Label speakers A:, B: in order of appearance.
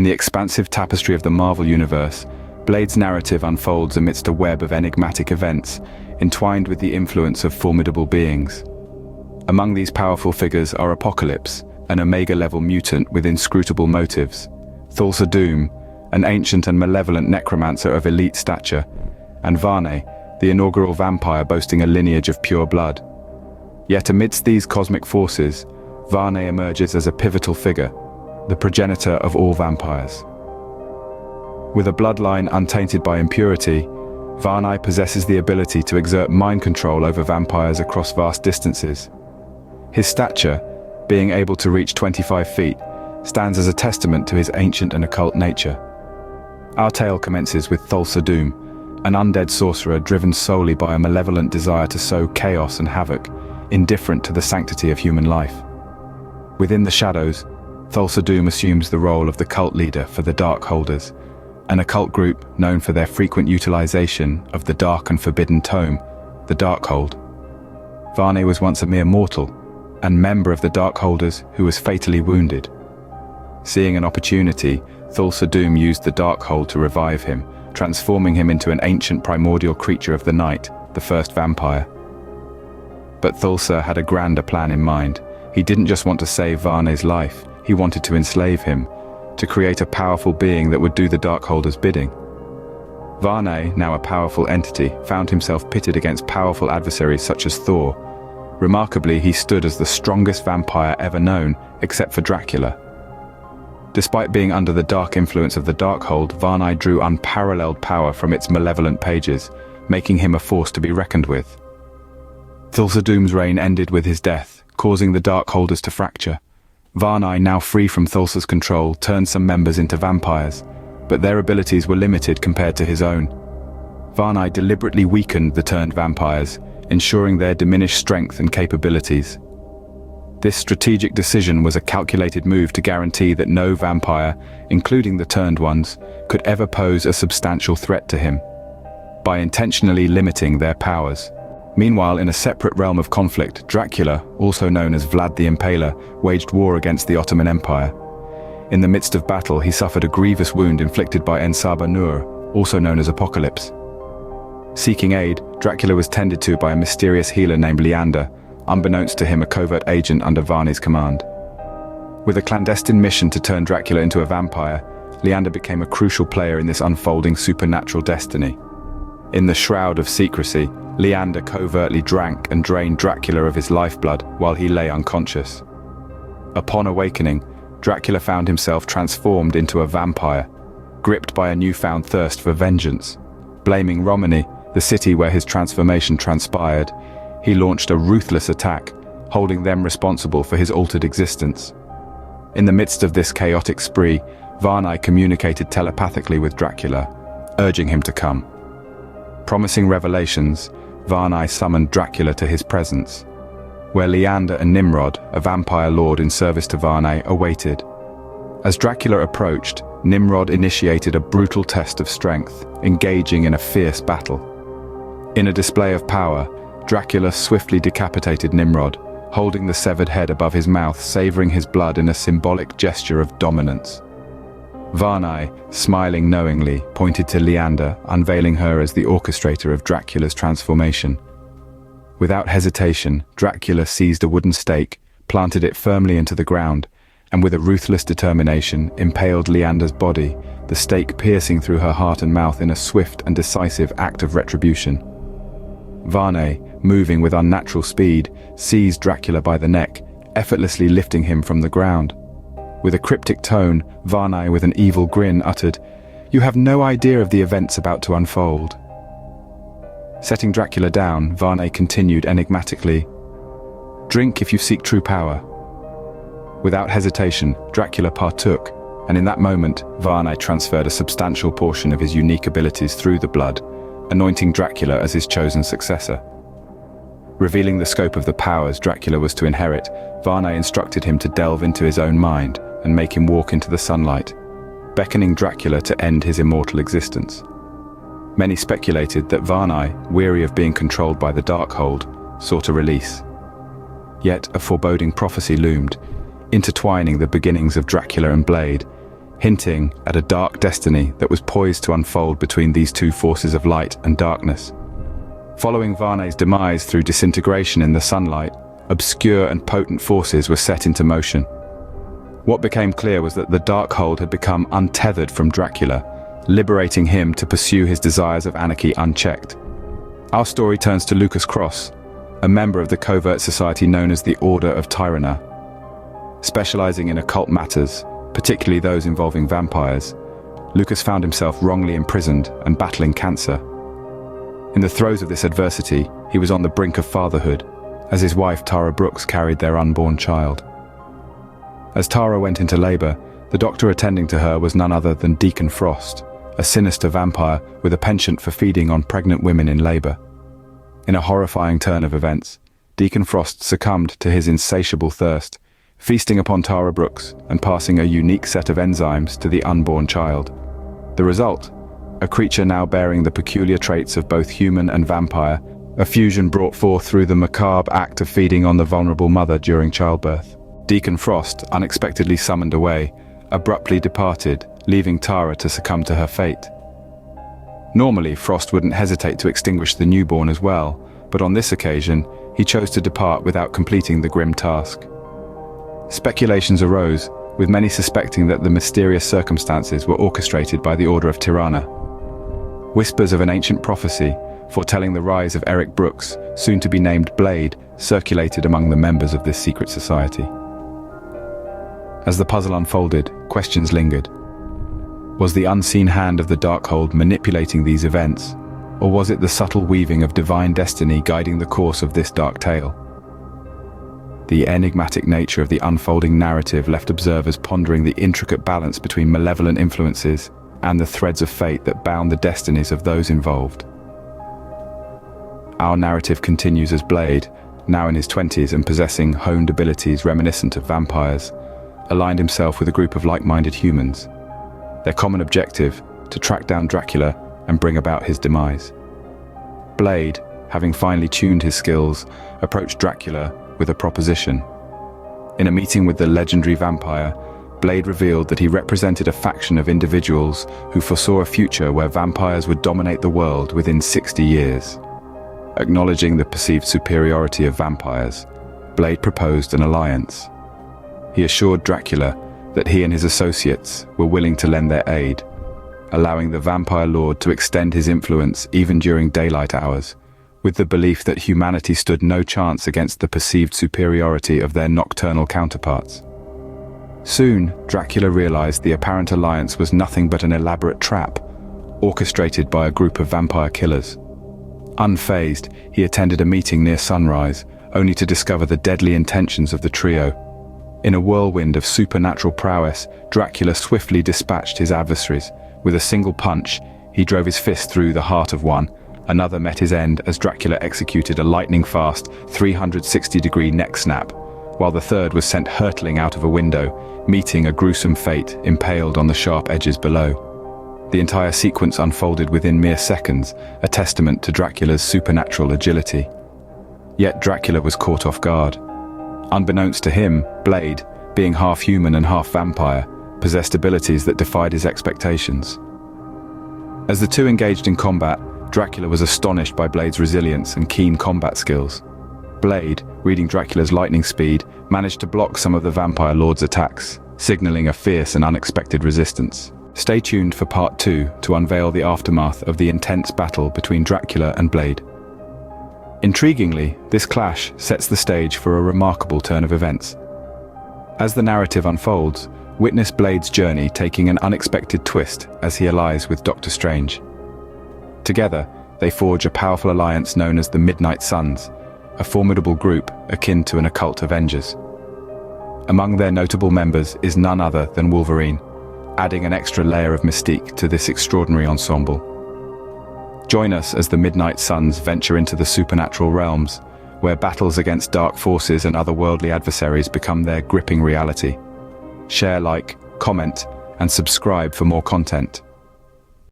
A: the expansive tapestry of the Marvel Universe, Blade's narrative unfolds amidst a web of enigmatic events, entwined with the influence of formidable beings. Among these powerful figures are Apocalypse, an Omega-level mutant with inscrutable motives, Thulsa Doom, an ancient and malevolent necromancer of elite stature, and Varnae, the inaugural vampire boasting a lineage of pure blood. Yet amidst these cosmic forces, Varnae emerges as a pivotal figure, the progenitor of all vampires. With a bloodline untainted by impurity, Varnae possesses the ability to exert mind control over vampires across vast distances. His stature, being able to reach 25 feet, stands as a testament to his ancient and occult nature. Our tale commences with Thulsa Doom, an undead sorcerer driven solely by a malevolent desire to sow chaos and havoc, indifferent to the sanctity of human life. Within the shadows, Thulsa Doom assumes the role of the cult leader for the Darkholders, an occult group known for their frequent utilization of the dark and forbidden tome, the Darkhold. Varnae was once a mere mortal, and member of the Darkholders who was fatally wounded. Seeing an opportunity, Thulsa Doom used the Darkhold to revive him, transforming him into an ancient primordial creature of the night, the first vampire. But Thulsa had a grander plan in mind. He didn't just want to save Varnae's life, he wanted to enslave him, to create a powerful being that would do the Darkholder's bidding. Varnae, now a powerful entity, found himself pitted against powerful adversaries such as Thor. Remarkably, he stood as the strongest vampire ever known, except for Dracula. Despite being under the dark influence of the Darkhold, Varnae drew unparalleled power from its malevolent pages, making him a force to be reckoned with. Thulsa Doom's reign ended with his death, causing the Darkholders to fracture. Varnae, now free from Thulsa's control, turned some members into vampires, but their abilities were limited compared to his own. Varnae deliberately weakened the turned vampires, ensuring their diminished strength and capabilities. This strategic decision was a calculated move to guarantee that no vampire, including the turned ones, could ever pose a substantial threat to him, by intentionally limiting their powers. Meanwhile, in a separate realm of conflict, Dracula, also known as Vlad the Impaler, waged war against the Ottoman Empire. In the midst of battle, he suffered a grievous wound inflicted by Ensaba Nur, also known as Apocalypse. Seeking aid, Dracula was tended to by a mysterious healer named Leander, unbeknownst to him a covert agent under Varnae's command. With a clandestine mission to turn Dracula into a vampire, Leander became a crucial player in this unfolding supernatural destiny. In the shroud of secrecy, Leander covertly drank and drained Dracula of his lifeblood while he lay unconscious. Upon awakening, Dracula found himself transformed into a vampire, gripped by a newfound thirst for vengeance. Blaming Romani, the city where his transformation transpired, he launched a ruthless attack, holding them responsible for his altered existence. In the midst of this chaotic spree, Varnae communicated telepathically with Dracula, urging him to come. Promising revelations, Varnae summoned Dracula to his presence, where Leander and Nimrod, a vampire lord in service to Varnae, awaited. As Dracula approached, Nimrod initiated a brutal test of strength, engaging in a fierce battle. In a display of power, Dracula swiftly decapitated Nimrod, holding the severed head above his mouth, savoring his blood in a symbolic gesture of dominance. Varnae, smiling knowingly, pointed to Leander, unveiling her as the orchestrator of Dracula's transformation. Without hesitation, Dracula seized a wooden stake, planted it firmly into the ground, and with a ruthless determination, impaled Leander's body, the stake piercing through her heart and mouth in a swift and decisive act of retribution. Varnae, moving with unnatural speed, seized Dracula by the neck, effortlessly lifting him from the ground. With a cryptic tone, Varnae, with an evil grin, uttered, "You have no idea of the events about to unfold." Setting Dracula down, Varnae continued enigmatically, "Drink if you seek true power." Without hesitation, Dracula partook, and in that moment, Varnae transferred a substantial portion of his unique abilities through the blood, anointing Dracula as his chosen successor. Revealing the scope of the powers Dracula was to inherit, Varnae instructed him to delve into his own mind and make him walk into the sunlight, beckoning Dracula to end his immortal existence. Many speculated that Varnae, weary of being controlled by the Darkhold, sought a release. Yet a foreboding prophecy loomed, intertwining the beginnings of Dracula and Blade. hinting at a dark destiny that was poised to unfold between these two forces of light and darkness. Following Varnae's demise through disintegration in the sunlight, obscure and potent forces were set into motion. What became clear was that the Darkhold had become untethered from Dracula, liberating him to pursue his desires of anarchy unchecked. Our story turns to Lucas Cross, a member of the covert society known as the Order of Tyrannus. Specializing in occult matters, particularly those involving vampires, Lucas found himself wrongly imprisoned and battling cancer. In the throes of this adversity, he was on the brink of fatherhood, as his wife Tara Brooks carried their unborn child. As Tara went into labor, the doctor attending to her was none other than Deacon Frost, a sinister vampire with a penchant for feeding on pregnant women in labor. In a horrifying turn of events, Deacon Frost succumbed to his insatiable thirst, feasting upon Tara Brooks and passing a unique set of enzymes to the unborn child. The result? A creature now bearing the peculiar traits of both human and vampire, a fusion brought forth through the macabre act of feeding on the vulnerable mother during childbirth. Deacon Frost, unexpectedly summoned away, abruptly departed, leaving Tara to succumb to her fate. Normally, Frost wouldn't hesitate to extinguish the newborn as well, but on this occasion, he chose to depart without completing the grim task. Speculations arose, with many suspecting that the mysterious circumstances were orchestrated by the Order of Tyrannus. Whispers of an ancient prophecy, foretelling the rise of Eric Brooks, soon to be named Blade, circulated among the members of this secret society. As the puzzle unfolded, questions lingered. Was the unseen hand of the Darkhold manipulating these events, or was it the subtle weaving of divine destiny guiding the course of this dark tale? The enigmatic nature of the unfolding narrative left observers pondering the intricate balance between malevolent influences and the threads of fate that bound the destinies of those involved. Our narrative continues as Blade, now in his 20s and possessing honed abilities reminiscent of vampires, aligned himself with a group of like-minded humans. Their common objective, to track down Dracula and bring about his demise. Blade, having finally tuned his skills, approached Dracula with a proposition. In a meeting with the legendary vampire, Blade revealed that he represented a faction of individuals who foresaw a future where vampires would dominate the world within 60 years. Acknowledging the perceived superiority of vampires, Blade proposed an alliance. He assured Dracula that he and his associates were willing to lend their aid, allowing the vampire lord to extend his influence even during daylight hours, with the belief that humanity stood no chance against the perceived superiority of their nocturnal counterparts. Soon, Dracula realized the apparent alliance was nothing but an elaborate trap, orchestrated by a group of vampire killers. Unfazed, he attended a meeting near sunrise, only to discover the deadly intentions of the trio. In a whirlwind of supernatural prowess, Dracula swiftly dispatched his adversaries. With a single punch, he drove his fist through the heart of one. Another met his end as Dracula executed a lightning-fast 360-degree neck snap, while the third was sent hurtling out of a window, meeting a gruesome fate impaled on the sharp edges below. The entire sequence unfolded within mere seconds, a testament to Dracula's supernatural agility. Yet Dracula was caught off guard. Unbeknownst to him, Blade, being half human and half vampire, possessed abilities that defied his expectations. As the two engaged in combat, Dracula was astonished by Blade's resilience and keen combat skills. Blade, reading Dracula's lightning speed, managed to block some of the vampire lord's attacks, signaling a fierce and unexpected resistance. Stay tuned for part 2 to unveil the aftermath of the intense battle between Dracula and Blade. Intriguingly, this clash sets the stage for a remarkable turn of events. As the narrative unfolds, witness Blade's journey taking an unexpected twist as he allies with Doctor Strange. Together, they forge a powerful alliance known as the Midnight Suns, a formidable group akin to an occult Avengers. Among their notable members is none other than Wolverine, adding an extra layer of mystique to this extraordinary ensemble. Join us as the Midnight Suns venture into the supernatural realms, where battles against dark forces and otherworldly adversaries become their gripping reality. Share, like, comment, and subscribe for more content.